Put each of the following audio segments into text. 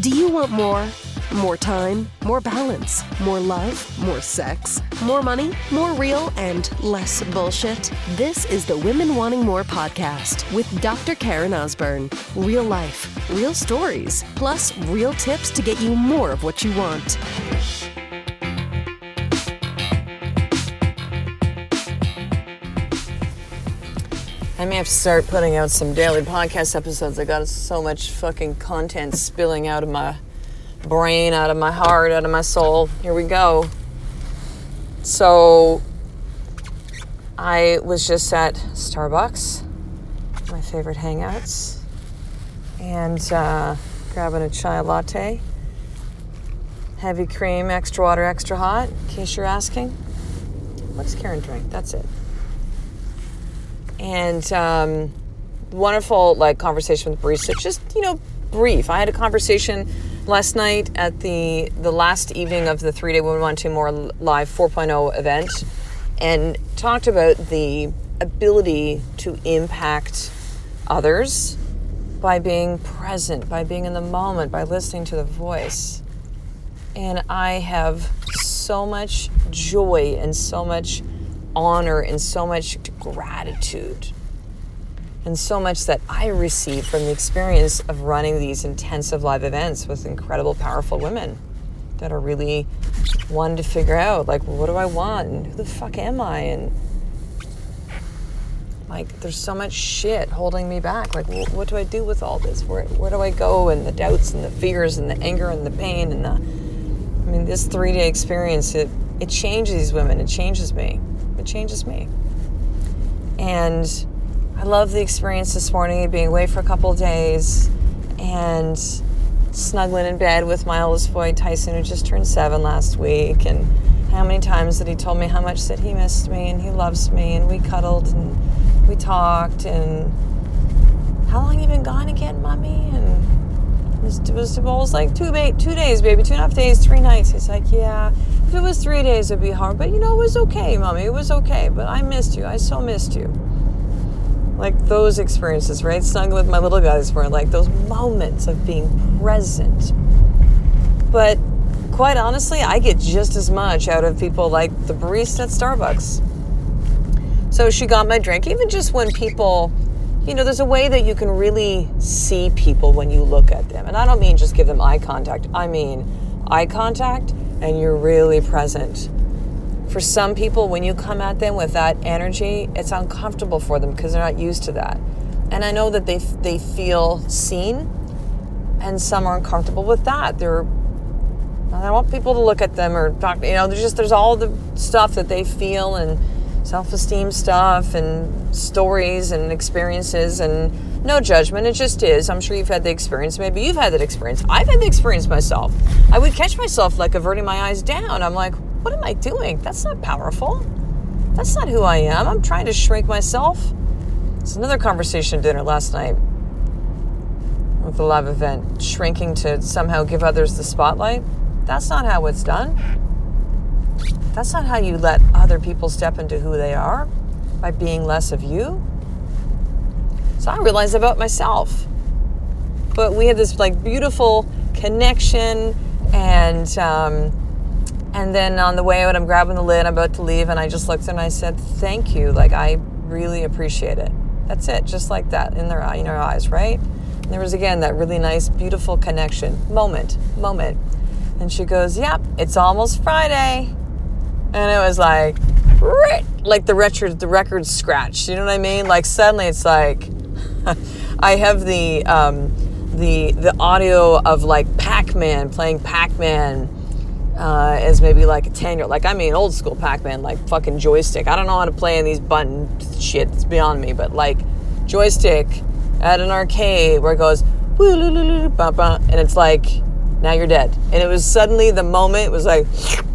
Do you want more? More time, more balance, more love, more sex, more money, more real, and less bullshit? This is the Women Wanting More podcast with Dr. Karen Osborne. Real life, real stories, plus real tips to get you more of what you want. I may have to start putting out some daily podcast episodes. I got so much fucking content spilling out of my brain, out of my heart, out of my soul. Here we go. So I was just at Starbucks, my favorite hangouts, and grabbing a chai latte, heavy cream, extra water, extra hot, in case you're asking. What does Karen drink? That's it. And wonderful conversation with the barista, just brief. I had a conversation last night at the last evening of the 3-day Women Wanting More Live 4.0 event, and talked about the ability to impact others by being present, by being in the moment, by listening to the voice. And I have so much joy and so much honor and so much gratitude and so much that I receive from the experience of running these intensive live events with incredible, powerful women that are really wanting to figure out, what do I want and who the fuck am I? And there's so much shit holding me back. What do I do with all this? Where do I go? And the doubts and the fears and the anger and the pain and this 3-day experience, it changes these women. It changes me. It changes me. And I love the experience this morning, being away for a couple of days and snuggling in bed with my oldest boy, Tyson, who just turned 7 last week. And how many times that he told me how much that he missed me and he loves me, and we cuddled and we talked. And how long you been gone again, Mommy? And it was almost 2 days, baby, 2.5 days, 3 nights. He's like, yeah, if it was 3 days, it'd be hard. But it was okay, Mommy. It was okay. But I missed you. I so missed you. Those experiences, right? Snuggling with my little guys were those moments of being present. But quite honestly, I get just as much out of people like the barista at Starbucks. So she got my drink. Even just when people, there's a way that you can really see people when you look at them. And I don't mean just give them eye contact. I mean eye contact and you're really present. For some people, when you come at them with that energy, it's uncomfortable for them because they're not used to that. And I know that they feel seen, and some are uncomfortable with that. I don't want people to look at them or talk. There's all the stuff that they feel, and self-esteem stuff and stories and experiences, and no judgment. It just is. I'm sure you've had the experience. Maybe you've had that experience. I've had the experience myself. I would catch myself averting my eyes down. I'm like, what am I doing? That's not powerful. That's not who I am. I'm trying to shrink myself. It's another conversation at dinner last night with the live event. Shrinking to somehow give others the spotlight. That's not how it's done. That's not how you let other people step into who they are, by being less of you. So I realized about myself. But we had this beautiful connection, and then on the way out, I'm grabbing the lid, I'm about to leave, and I just looked and I said, thank you. I really appreciate it. That's it, just like that, in her eyes, right? And there was, again, that really nice, beautiful connection. Moment. And she goes, yep, it's almost Friday. And it was the record scratched. You know what I mean? Suddenly it's I have the audio of Pac-Man, playing Pac-Man as maybe a 10-year-old, old school Pac-Man, fucking joystick. I don't know how to play in these button shit. It's beyond me. But joystick at an arcade where it goes, and it's now you're dead. And it was suddenly the moment, it was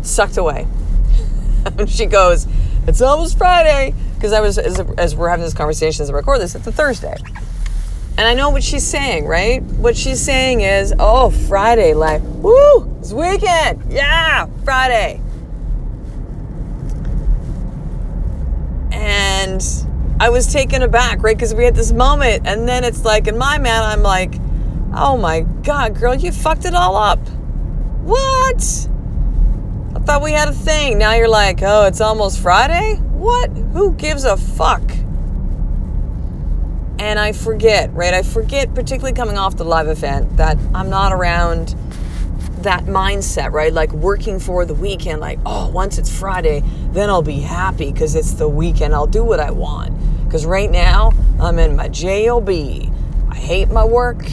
sucked away. And she goes, it's almost Friday. Because as we're having this conversation, as I record this, it's a Thursday. And I know what she's saying, right? What she's saying is, oh, Friday, woo, it's weekend. Yeah, Friday. And I was taken aback, right? Because we had this moment, and then it's in my mind, I'm Oh my God, girl, you fucked it all up. What? I thought we had a thing. Now you're like, oh, it's almost Friday? What? Who gives a fuck? And I forget, right? I forget, particularly coming off the live event, that I'm not around that mindset, right? Like working for the weekend, like, oh, once it's Friday, then I'll be happy because it's the weekend. I'll do what I want. Because right now, I'm in my JOB. I hate my work.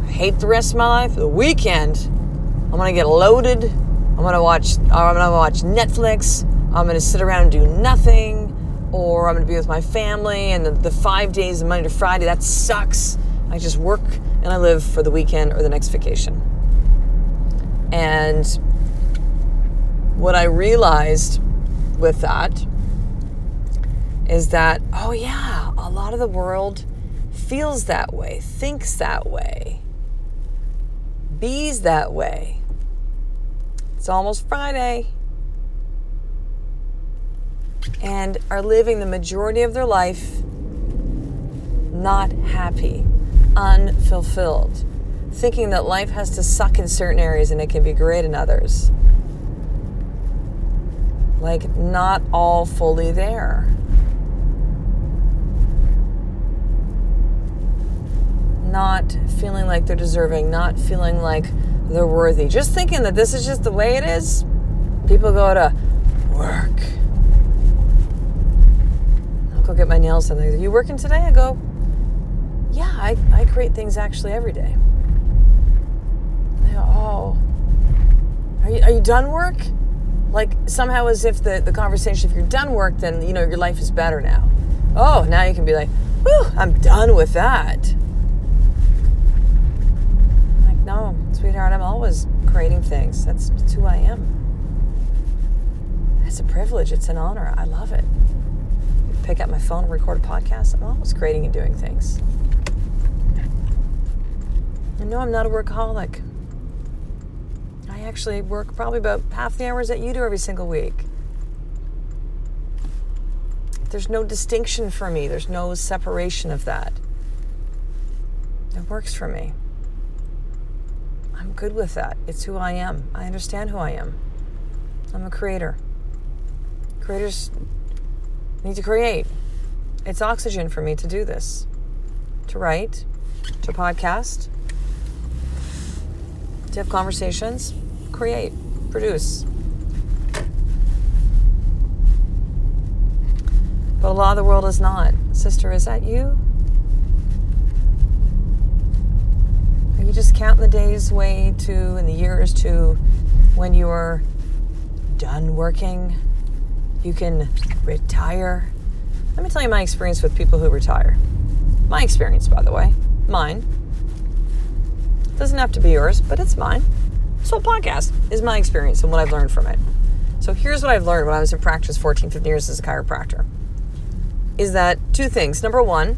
I hate the rest of my life. The weekend, I'm going to get loaded. I'm going to watch Netflix. I'm going to sit around and do nothing. Or I'm going to be with my family. And the 5 days, Monday to Friday, that sucks. I just work and I live for the weekend or the next vacation. And what I realized with that is that, oh yeah, a lot of the world feels that way, thinks that way, bees that way. It's almost Friday. And are living the majority of their life not happy, unfulfilled, thinking that life has to suck in certain areas and it can be great in others. Like, not all fully there. Not feeling like they're deserving, not feeling like they're worthy. Just thinking that this is just the way it is. People go to work. I'll go get my nails done. They go, you working today? I go, yeah, I create things actually every day. They go, oh, are you done work? Like somehow as if the conversation, if you're done work, then, you know, your life is better now. Oh, now you can be like, whew, I'm done with that. Like, no, sweetheart, I'm always creating things. That's who I am. It's a privilege. It's an honor. I love it. Pick up my phone and record a podcast. I'm always creating and doing things. And no, I'm not a workaholic. I actually work probably about half the hours that you do every single week. There's no distinction for me. There's no separation of that. It works for me. I'm good with that. It's who I am. I understand who I am. I'm a creator. Creators need to create. It's oxygen for me to do this. To write, to podcast, to have conversations, create, produce. But a lot of the world is not. Sister, is that you? Are you just counting the days way to and the years to when you are done working? You can retire. Let me tell you my experience with people who retire. My experience, by the way. Mine. Doesn't have to be yours, but it's mine. This whole podcast is my experience and what I've learned from it. So here's what I've learned when I was in practice 14, 15 years as a chiropractor. Is that two things. Number one,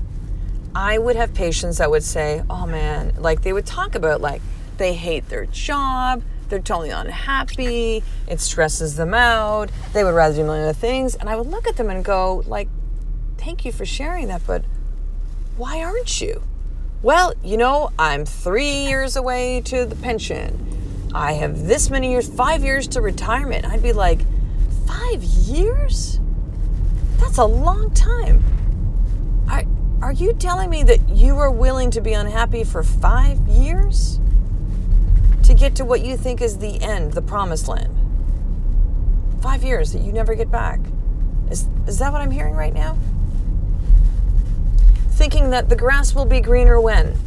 I would have patients that would say, oh man, like they would talk about like they hate their job, they're totally unhappy, it stresses them out, they would rather do a million other things. And I would look at them and go like, thank you for sharing that, but why aren't you? Well, you know, I'm 3 years away to the pension. I have this many years, 5 years to retirement. I'd be like, 5 years? That's a long time. Are you telling me that you are willing to be unhappy for 5 years to get to what you think is the end, the promised land? 5 years that you never get back. Is that what I'm hearing right now? Thinking that the grass will be greener when?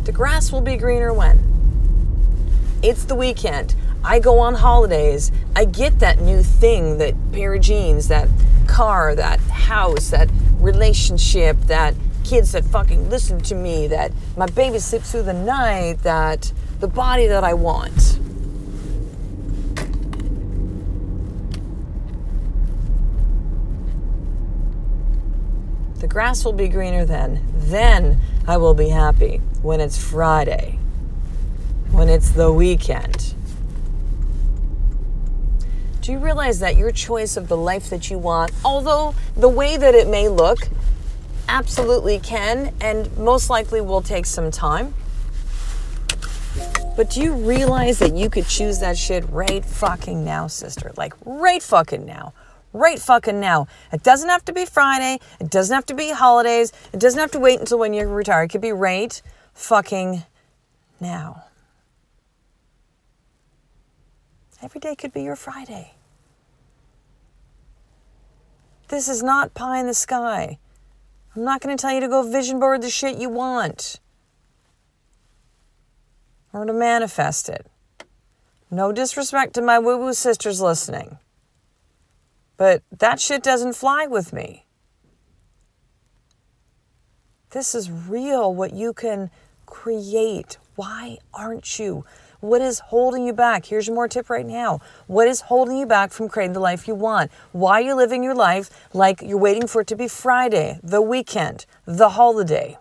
The grass will be greener when? It's the weekend. I go on holidays. I get that new thing, that pair of jeans, that car, that house, that relationship, that kids that fucking listen to me, that my baby sleeps through the night, that the body that I want. The grass will be greener then. Then I will be happy when it's Friday, when it's the weekend. Do you realize that your choice of the life that you want, although the way that it may look absolutely can, and most likely will take some time. But do you realize that you could choose that shit right fucking now, sister? Like right fucking now. Right fucking now. It doesn't have to be Friday. It doesn't have to be holidays. It doesn't have to wait until when you retire. It could be right fucking now. Every day could be your Friday. This is not pie in the sky. I'm not going to tell you to go vision board the shit you want or to manifest it. No disrespect to my woo-woo sisters listening, but that shit doesn't fly with me. This is real, what you can create. Why aren't you? What is holding you back? Here's your more tip right now. What is holding you back from creating the life you want? Why are you living your life like you're waiting for it to be Friday, the weekend, the holiday?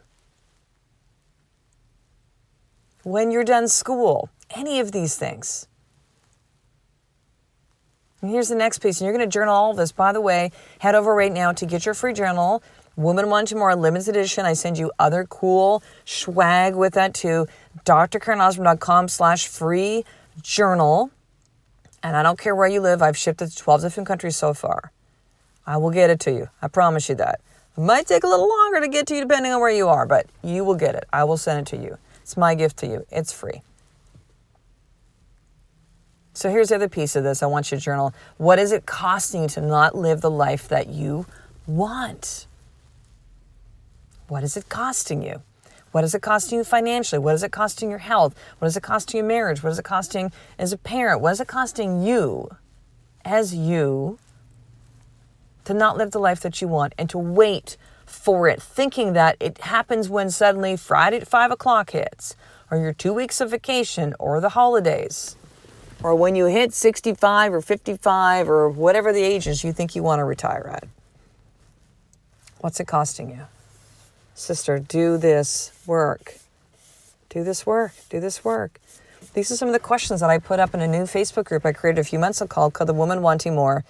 When you're done school, any of these things. And here's the next piece, and you're going to journal all of this. By the way, head over right now to get your free journal, Woman Wanting More limited edition. I send you other cool swag with that too. drkarenosborn.com/free journal. And I don't care where you live. I've shipped it to 12 different countries so far. I will get it to you. I promise you that. It might take a little longer to get to you depending on where you are, but you will get it. I will send it to you. It's my gift to you. It's free. So here's the other piece of this. I want you to journal. What is it costing you to not live the life that you want? What is it costing you? What is it costing you financially? What is it costing your health? What is it costing you marriage? What is it costing as a parent? What is it costing you as you to not live the life that you want and to wait for it, thinking that it happens when suddenly Friday at 5 o'clock hits, or your 2 weeks of vacation, or the holidays, or when you hit 65 or 55 or whatever the age is you think you want to retire at? What's it costing you? Sister, do this work. Do this work. Do this work. These are some of the questions that I put up in a new Facebook group I created a few months ago called the Woman Wanting More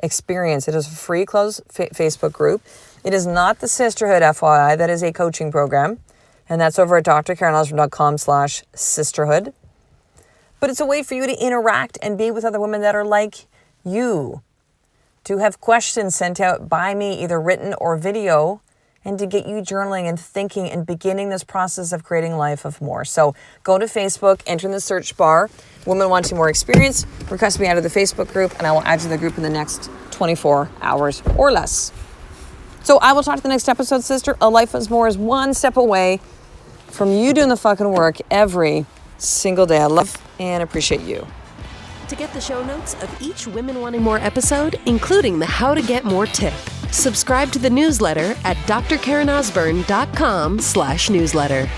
Experience. It is a free closed Facebook group. It is not the Sisterhood, FYI. That is a coaching program. And that's over at drkarenosborn.com/sisterhood. But it's a way for you to interact and be with other women that are like you. To have questions sent out by me, either written or video, and to get you journaling and thinking and beginning this process of creating life of more. So go to Facebook, enter in the search bar, Women Wanting More Experience, request me out of the Facebook group, and I will add you to the group in the next 24 hours or less. So I will talk to the next episode, sister. A Life is More is one step away from you doing the fucking work every single day. I love and appreciate you. To get the show notes of each Women Wanting More episode, including the How to Get More tip, subscribe to the newsletter at drkarenosborn.com/newsletter.